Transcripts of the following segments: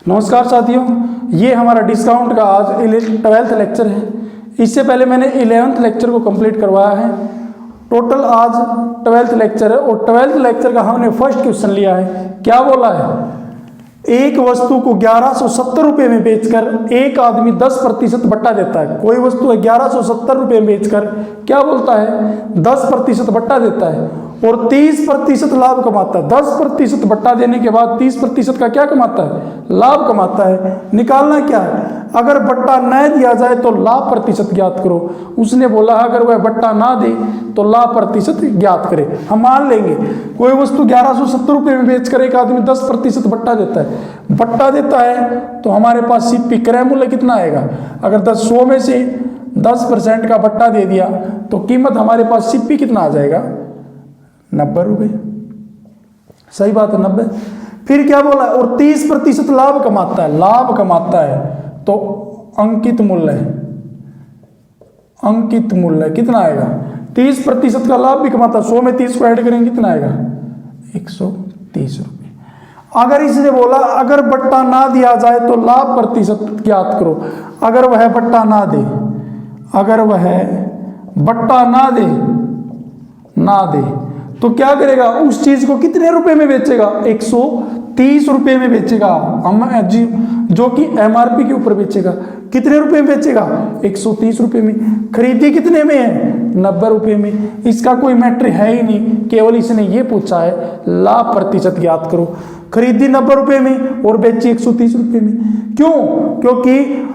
नमस्कार साथियों, ये हमारा डिस्काउंट का आज 12th लेक्चर है। इससे पहले मैंने 11th लेक्चर को कंप्लीट करवाया है। टोटल आज 12th लेक्चर है और 12th लेक्चर का हमने फर्स्ट क्वेश्चन लिया है। क्या बोला है? एक वस्तु को 1170 रुपये में बेचकर एक आदमी 10% बट्टा देता है। कोई वस्तु है 1170 रुपये में बेचकर क्या बोलता है? 10% बट्टा देता है और 30% लाभ कमाता है। 10% बट्टा देने के बाद 30% का क्या कमाता है? लाभ कमाता है। निकालना क्या है? अगर बट्टा न दिया जाए तो लाभ प्रतिशत ज्ञात करो। उसने बोला अगर वह बट्टा ना दे तो लाभ प्रतिशत ज्ञात करे। हम मान लेंगे कोई वस्तु 1170 रुपये में बेचकर एक आदमी 10% बट्टा देता है। बट्टा देता है तो हमारे पास सीपी क्रय मूल्य कितना आएगा? अगर 100 में से 10% का बट्टा दे दिया तो कीमत हमारे पास सीपी कितना आ जाएगा? 90 रुपये। सही बात है, 90। फिर क्या बोला? और 30% लाभ कमाता है। लाभ कमाता है तो अंकित मूल्य है। अंकित मूल्य कितना आएगा? 30% का लाभ भी कमाता है। 100 में 30 को ऐड करेंगे कितना आएगा? 130 रुपये। अगर इसने बोला अगर बट्टा ना दिया जाए तो लाभ प्रतिशत ज्ञात करो। अगर वह बट्टा ना दे, अगर वह बट्टा ना दे तो क्या करेगा? उस चीज को कितने रुपए में बेचेगा? 130 रुपये में बेचेगा। जो कि एमआरपी के ऊपर बेचेगा। कितने रुपए में बेचेगा? 130 रुपये में। खरीदी कितने में है? 90 रुपये में। इसका कोई मैटर है ही नहीं, केवल इसने ये पूछा है लाभ प्रतिशत ज्ञात करो। खरीदी 90 रुपये में और बेची 130 रुपये में। क्यों? क्योंकि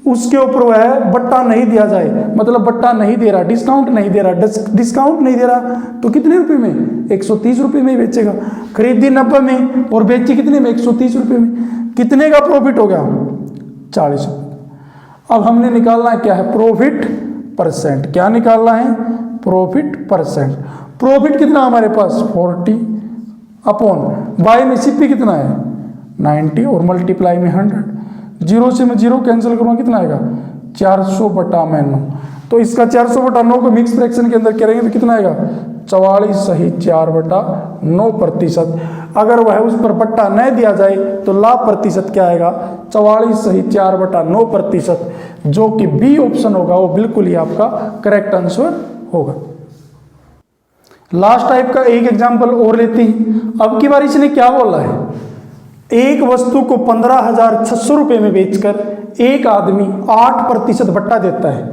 उसके ऊपर वह बट्टा नहीं दिया जाए, मतलब बट्टा नहीं दे रहा, डिस्काउंट नहीं दे रहा। डिस्काउंट नहीं दे रहा तो कितने रुपए में? 130 रुपये में बेचेगा। खरीदी 90 में और बेची कितने में? 130 रुपये में। कितने का प्रॉफिट हो गया? 40 रुपये। अब हमने निकालना क्या है? Profit percent. क्या निकालना है? Profit percent. प्रॉफिट कितना हमारे पास? 40 अपॉन बाय में सीपी कितना है? 90 और मल्टीप्लाई में 100। 0 से मैं 0 कैंसिल करूँगा कितना आएगा? 400/9। तो इसका 400/9 को मिक्स फ्रैक्शन के अंदर करेंगे तो कितना आएगा? 44 सही 4/9%। अगर वह उस पर बट्टा न दिया जाए तो लाभ प्रतिशत क्या आएगा? 44 सही 4/9%, जो कि बी ऑप्शन होगा वो बिल्कुल ही आपका करेक्ट आंसर होगा। लास्ट टाइप का एक एग्जाम्पल और लेते हैं। अब की बार इसने क्या बोला है? एक वस्तु को 15,600 रुपये में बेचकर एक आदमी 8% बट्टा देता है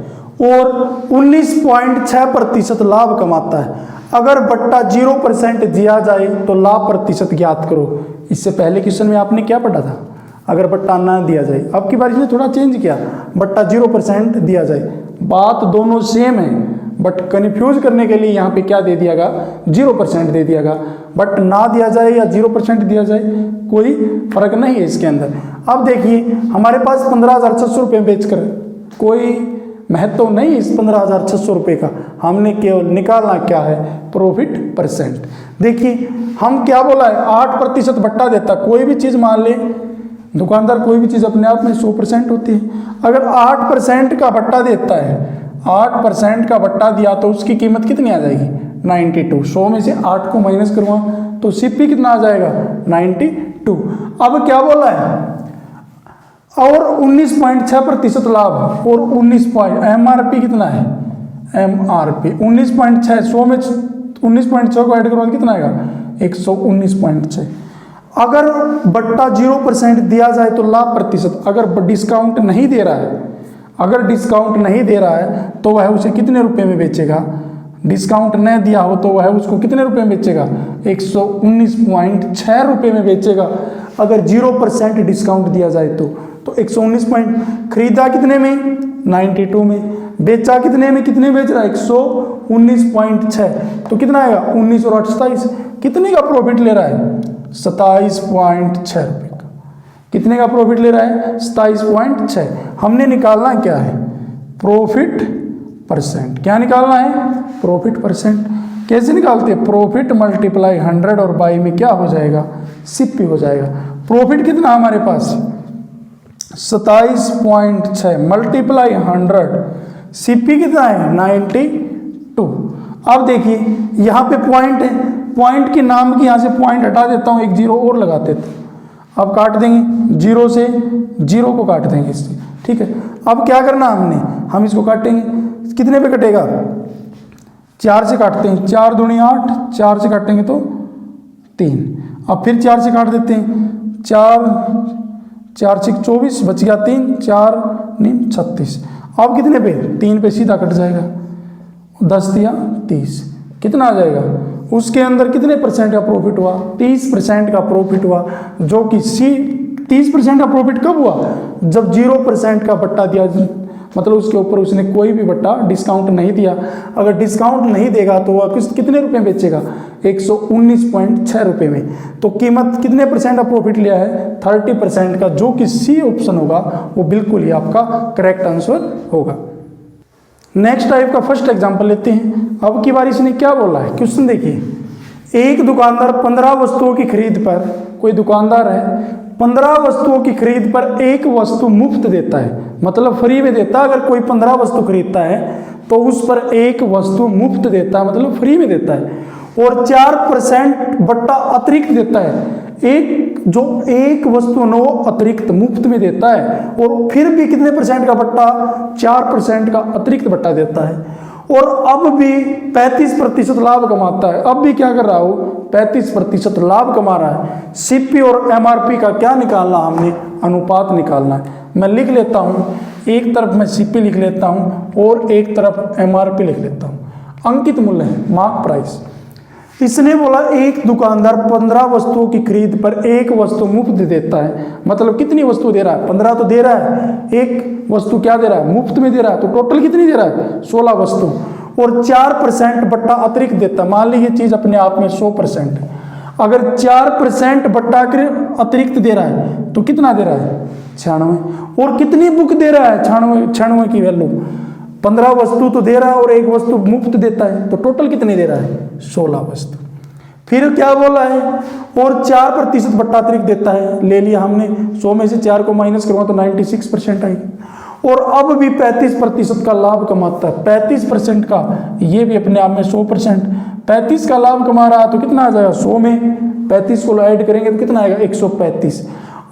और 19.6% लाभ कमाता है। अगर बट्टा 0% दिया जाए तो लाभ प्रतिशत ज्ञात करो। इससे पहले क्वेश्चन में आपने क्या पढ़ा था? अगर बट्टा ना दिया जाए। अब की बार इसने थोड़ा चेंज किया, बट्टा 0% दिया जाए। बात दोनों सेम है बट कन्फ्यूज करने के लिए यहाँ पे क्या दे दिया गया? 0% दे दिया गया। बट ना दिया जाए या 0% दिया जाए कोई फर्क नहीं है इसके अंदर। अब देखिए हमारे पास 15,600 रुपये बेचकर कोई महत्व नहीं है इस 15,600 रुपये का। हमने केवल निकालना क्या है? Profit percent. देखिए हम क्या बोला है? 8% बट्टा देता। कोई भी चीज़ मान ले, दुकानदार कोई भी चीज़ अपने आप में 100% होती है। अगर 8% का बट्टा देता है, 8% का बट्टा दिया तो उसकी कीमत कितनी आ जाएगी? 92। 100 में से 8 को माइनस करूँगा तो सीपी कितना आ जाएगा? 92। अब क्या बोला है? और 19.6% लाभ और 19 एमआरपी कितना है? एमआरपी 19.6। 100 में 19.6 को ऐड करूँगा कितना आएगा? 119.6। अगर बट्टा 0% दिया जाए तो लाभ प्रतिशत। अगर डिस्काउंट नहीं दे रहा है, अगर डिस्काउंट नहीं दे रहा है तो वह उसे कितने रुपए में बेचेगा? डिस्काउंट न दिया हो तो वह उसको कितने रुपए में बेचेगा? 119.6 रुपये में बेचेगा। अगर 0% डिस्काउंट दिया जाए तो 119 खरीदा कितने में? 92 में। बेचा कितने में? कितने बेच रहा है? 119.6। तो कितना आएगा? 19 और 8 27। कितने का प्रॉफिट ले रहा है? 27.6 रुपये का। कितने का प्रॉफिट ले रहा है? 27.6। हमने निकालना क्या है? Profit percent. क्या निकालना है? Profit percent. कैसे निकालते हैं? प्रॉफिट मल्टीप्लाई 100 और बाई में क्या हो जाएगा? सीपी हो जाएगा। प्रॉफिट कितना हमारे पास? 27.6 मल्टीप्लाई 100, सीपी कितना है? 92। अब देखिए यहाँ पे पॉइंट है, पॉइंट के नाम की यहाँ से पॉइंट हटा देता हूँ, एक 0 और लगा देता हूँ। अब काट देंगे, 0 से 0 को काट देंगे इससे, ठीक है। अब क्या करना हमने, हम इसको काटेंगे, कितने पे कटेगा, 4 से काटते हैं, 4 दूनी 8, 4 से काटेंगे तो 3, अब फिर 4 से काट देते हैं, 4 से 24 बच गया 3, 4 9 36, अब कितने पे, 3 पे सीधा कट जाएगा, 10 दिया 30, कितना आ जाएगा, उसके अंदर कितने परसेंट का प्रॉफिट हुआ, 30% का प्रॉफिट हुआ, जो कि सी 30% का प्रॉफिट कब हुआ, जब 0% का बट्टा दिया, मतलब उसके ऊपर उसने कोई भी बट्टा डिस्काउंट नहीं दिया। अगर डिस्काउंट नहीं देगा तो वह कितने रुपए में बेचेगा, 119.6 रुपये में। तो कीमत कितने परसेंट का प्रॉफिट लिया है, 30% का, जो कि सी ऑप्शन होगा वो बिल्कुल ही आपका करेक्ट आंसर होगा। नेक्स्ट टाइप का फर्स्ट एग्जांपल लेते हैं। अब की बार इसने क्या बोला है, क्वेश्चन देखिए, एक दुकानदार 15 वस्तुओं की खरीद पर, कोई दुकानदार है 15 वस्तुओं की खरीद पर एक वस्तु मुफ्त देता है, मतलब फ्री में देता है। अगर कोई 15 वस्तु खरीदता है तो उस पर एक वस्तु मुफ्त देता है, मतलब फ्री में देता है, और 4% बट्टा अतिरिक्त देता है। एक वस्तु नो अतिरिक्त मुफ्त में देता है और फिर भी कितने परसेंट का बट्टा, 4% का अतिरिक्त बट्टा देता है, और अब भी 35% लाभ कमाता है। अब भी क्या कर रहा हो, 35% लाभ कमा रहा है। सीपी और एमआरपी का क्या निकालना, हमने अनुपात निकालना है। मैं लिख लेता हूं, एक तरफ मैं सीपी लिख लेता हूं और एक तरफ एमआरपी लिख लेता हूं। अंकित मूल्य है, मार्क प्राइस। इसने बोला एक दुकानदार 15 वस्तुओं की खरीद पर एक वस्तु मुफ्त देता है, मतलब कितनी वस्तु दे रहा है, 15 तो दे रहा है, एक वस्तु क्या दे रहा है, मुफ्त में दे रहा है, तो टोटल कितनी दे रहा है, 16 वस्तु, और 4% बट्टा अतिरिक्त देता है। मान लीजिए चीज अपने आप में 100%, अगर 4% बट्टा अतिरिक्त दे रहा है तो कितना दे रहा है, 96, और कितनी बुक दे रहा है, 96 की वैल्यू, 15 वस्तु तो दे रहा है और एक वस्तु मुफ्त देता है, तो टोटल कितने दे रहा है, 16 वस्तु। फिर क्या बोला है, और 4% बट्टा अतिरिक्त देता है, ले लिया हमने, 100 में से 4 को माइनस करवा तो 96% आएगी, और अब भी 35% का लाभ कमाता है, 35% का, ये भी अपने आप में 100%, 35 का लाभ कमा रहा है तो कितना आ जाएगा, 100 में 35 को ऐड करेंगे तो कितना आएगा, 135।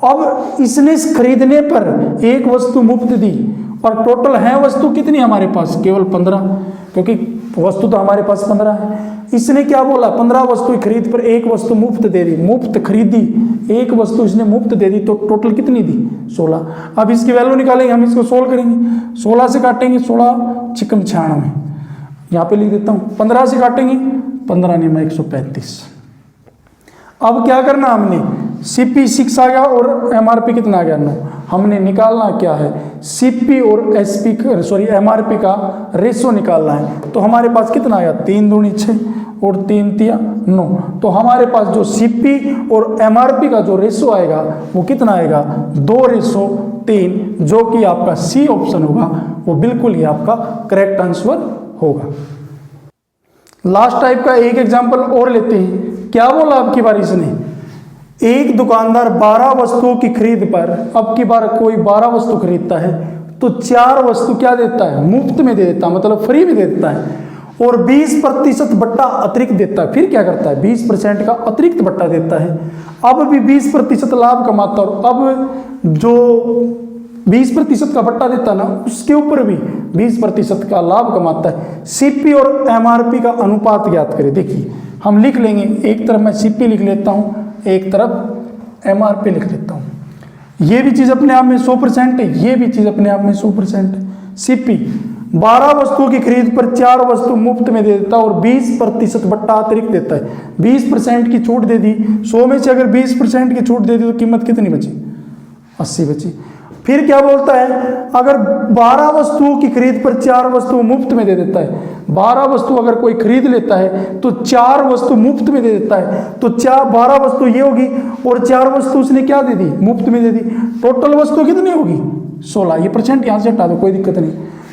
अब इसने खरीदने पर एक वस्तु मुफ्त दी, और टोटल है वस्तु कितनी हमारे पास, केवल 15, क्योंकि वस्तु तो हमारे पास 15 है। इसने क्या बोला, 15 वस्तु खरीद पर एक वस्तु मुफ्त दे दी, मुफ्त खरीदी, एक वस्तु इसने मुफ्त दे दी, तो टोटल कितनी दी, 16। अब इसकी वैल्यू निकालेंगे, हम इसको सोल्व करेंगे, 16 से काटेंगे, 16 छिकम 96, यहाँ पे लिख देता हूँ, 15 से काटेंगे, 15 में 135। अब क्या करना, हमने सीपी 6 आ गया और एमआरपी कितना आ गया, 9। हमने निकालना क्या है, सीपी और एमआरपी का रेशो निकालना है। तो हमारे पास कितना आया, 3 दूनी 6 और 3 तिया 9। तो हमारे पास जो सीपी और एमआरपी का जो रेशो आएगा वो कितना आएगा, 2:3, जो कि आपका सी ऑप्शन होगा, वो बिल्कुल ही आपका करेक्ट आंसर होगा। लास्ट टाइप का एक एग्जाम्पल और लेते हैं। क्या बोला आपकी बार इसने, एक दुकानदार 12 वस्तुओं की खरीद पर, अब की बार कोई 12 वस्तु खरीदता है तो 4 वस्तु क्या देता है, मुफ्त में दे देता है, मतलब फ्री में दे देता है, और 20% बट्टा अतिरिक्त देता है। फिर क्या करता है, 20% का अतिरिक्त बट्टा देता है। अब भी 20% लाभ कमाता है, और अब जो 20% का बट्टा देता है ना, उसके ऊपर भी 20% का लाभ कमाता है। सीपी और एमआरपी का अनुपात ज्ञात करें। देखिए हम लिख लेंगे, एक तरफ मैं सीपी लिख लेता हूँ, एक तरफ एमआरपी लिख लेता हूँ। ये भी चीज़ अपने आप में 100% है, ये भी चीज़ अपने आप में 100% है। सीपी 12 वस्तुओं की खरीद पर 4 वस्तु मुफ्त में दे देता है और 20% बट्टा अतिरिक्त देता है। 20% की छूट दे दी, 100 में से अगर 20% की छूट दे दी तो कीमत कितनी बची, 80 बची। फिर क्या बोलता है, अगर 12 वस्तुओं की खरीद पर 4 वस्तु मुफ्त में दे देता है। 12 वस्तु अगर कोई खरीद लेता है तो 4 वस्तु मुफ्त में दे देता है, तो 12 वस्तु ये होगी और 4 वस्तु उसने क्या दे दी, मुफ्त में दे दी। टोटल वस्तु कितनी होगी, 16। ये परसेंट यहाँ से हटा दो, कोई दिक्कत नहीं।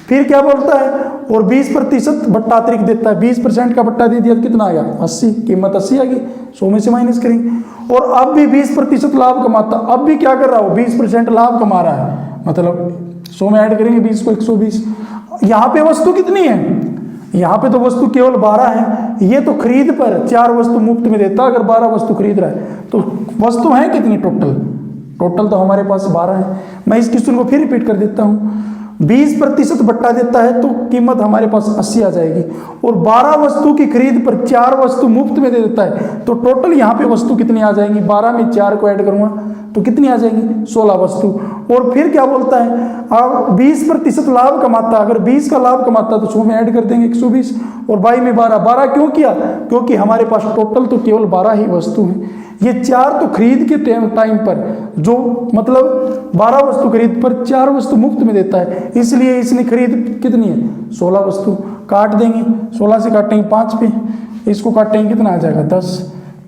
फिर क्या बोलता है, और 20% बट्टा अतिरिक्त देता है। 20% का बट्टा दे दिया तो कितना आया, 80, कीमत 80 आ गई, 100 में से माइनस करेंगे। और अब भी 20% लाभ कमाता, अब भी क्या कर रहा हो, 20% लाभ कमा रहा है, मतलब 100 में ऐड करेंगे 20 को, 120। यहाँ पे वस्तु कितनी है, यहाँ पे तो वस्तु केवल 12 है। ये तो खरीद पर 4 वस्तु मुफ्त में देता, अगर 12 वस्तु खरीद रहा है तो वस्तु है कितनी टोटल, टोटल तो हमारे पास 12 है। मैं इस क्वेश्चन को फिर रिपीट कर देता हूँ। 20% बट्टा देता है तो कीमत हमारे पास 80 आ जाएगी, और 12 वस्तु की खरीद पर 4 वस्तु मुफ्त में दे देता है, तो टोटल यहाँ पे वस्तु कितनी आ जाएंगी, 12 में 4 को ऐड करूँगा तो कितनी आ जाएंगी, 16 वस्तु। और फिर क्या बोलता है, अब 20% लाभ कमाता, अगर 20 का लाभ कमाता तो 100 में ऐड कर देंगे 120, और 22 में 12 क्यों किया, क्योंकि हमारे पास टोटल तो केवल 12 ही वस्तु हैं। ये 4 तो खरीद के टाइम पर, जो मतलब 12 वस्तु खरीद पर 4 वस्तु मुफ्त में देता है, इसलिए इसने खरीद कितनी है, 16 वस्तु। काट देंगे, 16 से काटेंगे 5 पे, इसको काटेंगे कितना आ जाएगा 10,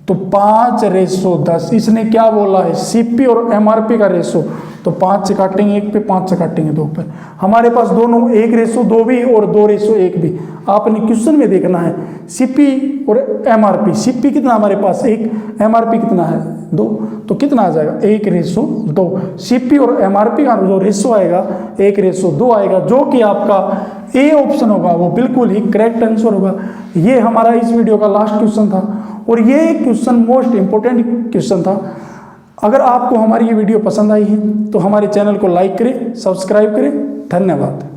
तो 5:10। इसने क्या बोला है, सीपी और एमआरपी का रेशो, तो 5 से काटेंगे 1 पे, 5 से काटेंगे 2 पर। हमारे पास दोनों 1:2 भी और 2:1 भी। आपने क्वेश्चन में देखना है सीपी और एमआरपी। सीपी कितना हमारे पास 1, एमआरपी कितना है 2, तो कितना आ जाएगा 1:2। सीपी और एमआरपी का जो रेशो आएगा 1:2 आएगा, जो कि आपका ए ऑप्शन होगा, वो बिल्कुल ही करेक्ट आंसर होगा। ये हमारा इस वीडियो का लास्ट क्वेश्चन था, और ये क्वेश्चन मोस्ट इंपोर्टेंट क्वेश्चन था। अगर आपको हमारी ये वीडियो पसंद आई है तो हमारे चैनल को लाइक करें, सब्सक्राइब करें। धन्यवाद।